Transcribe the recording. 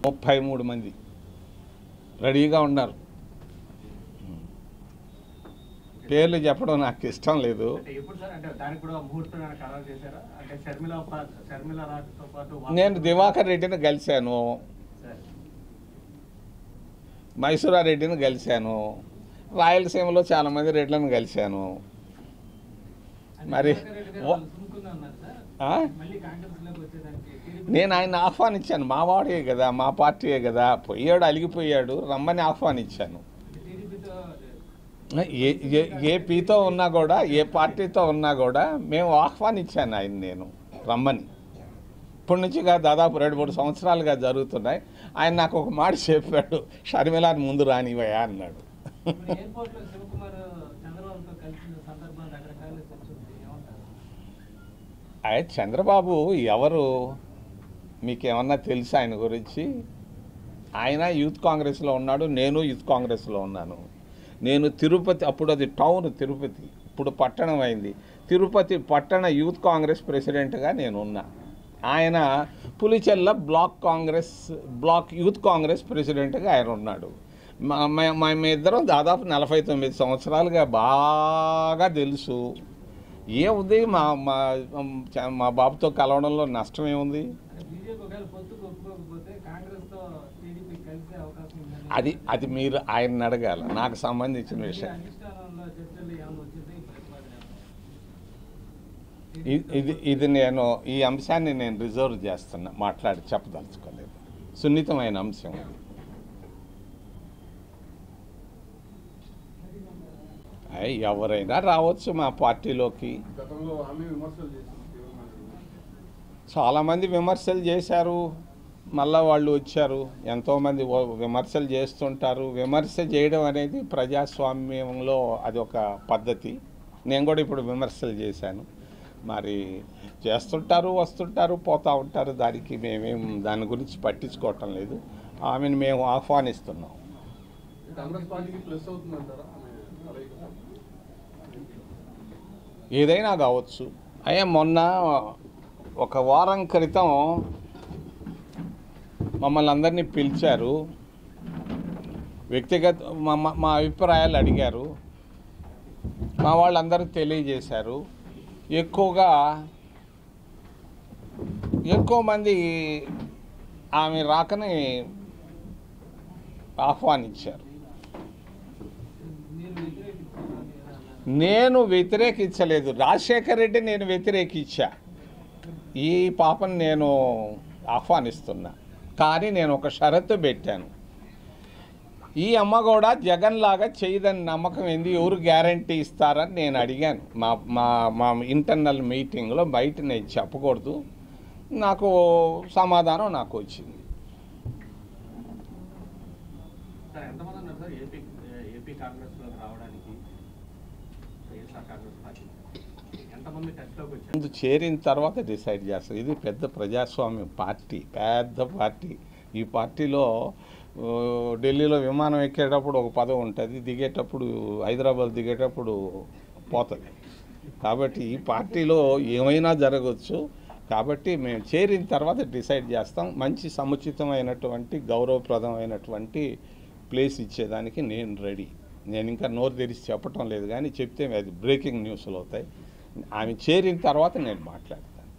33 మంది రెడీగా ఉన్నారు. పేర్లు చెప్పడం నాకు ఇష్టం లేదు. నేను దివాకర్ రెడ్డిని కలిశాను, మైసూరారెడ్డిని కలిశాను, రాయలసీమలో చాలామంది రెడ్లను కలిశాను. మరి నేను ఆయన ఆహ్వానించాను. మా వాడే కదా, మా పార్టీయే కదా, పోయాడు, అలిగిపోయాడు, రమ్మని ఆహ్వానించాను. ఏ పీతో ఉన్నా కూడా, ఏ పార్టీతో ఉన్నా కూడా మేము ఆహ్వానించాను ఆయన, నేను రమ్మని. ఇప్పటి నుంచిగా దాదాపు 2-3 సంవత్సరాలుగా జరుగుతున్నాయి. ఆయన నాకు ఒక మాట చెప్పాడు, షర్మిలాని ముందు రానివయ్యా అన్నాడు. చంద్రబాబు ఎవరు మీకేమన్నా తెలుసా ఆయన గురించి? ఆయన యూత్ కాంగ్రెస్లో ఉన్నాడు, నేను యూత్ కాంగ్రెస్లో ఉన్నాను. నేను తిరుపతి, అప్పుడు అది టౌన్ తిరుపతి, ఇప్పుడు పట్టణం అయింది. తిరుపతి పట్టణ యూత్ కాంగ్రెస్ ప్రెసిడెంట్గా నేను ఉన్నా. ఆయన పులిచెల్ల బ్లాక్ యూత్ కాంగ్రెస్ ప్రెసిడెంట్గా ఆయన ఉన్నాడు. మా ఇద్దరం దాదాపు 49 సంవత్సరాలుగా బాగా తెలుసు. ఏముంది, మా బాబుతో కలవడంలో నష్టం ఏముంది? అది మీరు ఆయన అడగాల, నాకు సంబంధించిన విషయం. ఇది నేను ఈ అంశాన్ని నేను రిజర్వ్ చేస్తున్నా, మాట్లాడి చెప్పదలుచుకోలేదు. సున్నితమైన అంశం. ఎవరైనా రావచ్చు మా పార్టీలోకి. చాలామంది విమర్శలు చేశారు, మళ్ళా వాళ్ళు వచ్చారు. ఎంతోమంది విమర్శలు చేస్తుంటారు. విమర్శ చేయడం అనేది ప్రజాస్వామ్యంలో అది ఒక పద్ధతి. నేను కూడా ఇప్పుడు విమర్శలు చేశాను. మరి చేస్తుంటారు, వస్తుంటారు, పోతూ ఉంటారు. దానికి మేమేం దాని గురించి పట్టించుకోవటం లేదు. ఆమెను మేము ఆహ్వానిస్తున్నాం. ఏదైనా కావచ్చు. మొన్న ఒక వారం క్రితం మమ్మల్ని అందరినీ పిలిచారు, వ్యక్తిగత మా అభిప్రాయాలు అడిగారు, మా వాళ్ళందరూ తెలియజేశారు. ఎక్కువ మంది ఆమె రాకని ఆహ్వానించారు. నేను వ్యతిరేకించలేదు. రాజశేఖర్ రెడ్డి నేను వ్యతిరేకించా. ఈ పాపను నేను ఆహ్వానిస్తున్నా. కానీ నేను ఒక షరతు పెట్టాను. ఈ అమ్మ కూడా జగన్ లాగా చేయదని నమ్మకం ఏంది, ఎవరు గ్యారంటీ ఇస్తారని నేను అడిగాను. మా ఇంటర్నల్ మీటింగ్లో, బయట నేను చెప్పకూడదు. నాకు సమాధానం నాకు వచ్చింది. ముందు చేరిన తర్వాత డిసైడ్ చేస్తారు. ఇది పెద్ద ప్రజాస్వామ్య పార్టీ, పెద్ద పార్టీ. ఈ పార్టీలో ఢిల్లీలో విమానం ఎక్కేటప్పుడు ఒక పదవి ఉంటుంది, దిగేటప్పుడు హైదరాబాద్ దిగేటప్పుడు పోతుంది. కాబట్టి ఈ పార్టీలో ఏమైనా జరగవచ్చు. కాబట్టి మేము చేరిన తర్వాత డిసైడ్ చేస్తాం. మంచి సముచితమైనటువంటి గౌరవప్రదమైనటువంటి ప్లేస్ ఇచ్చేదానికి నేను రెడీ. నేను ఇంకా నోరు తెరిచి చెప్పటం లేదు, కానీ చెప్తే అది బ్రేకింగ్ న్యూస్లు అవుతాయి. ఆమె చేరిన తర్వాత నేను మాట్లాడతాను.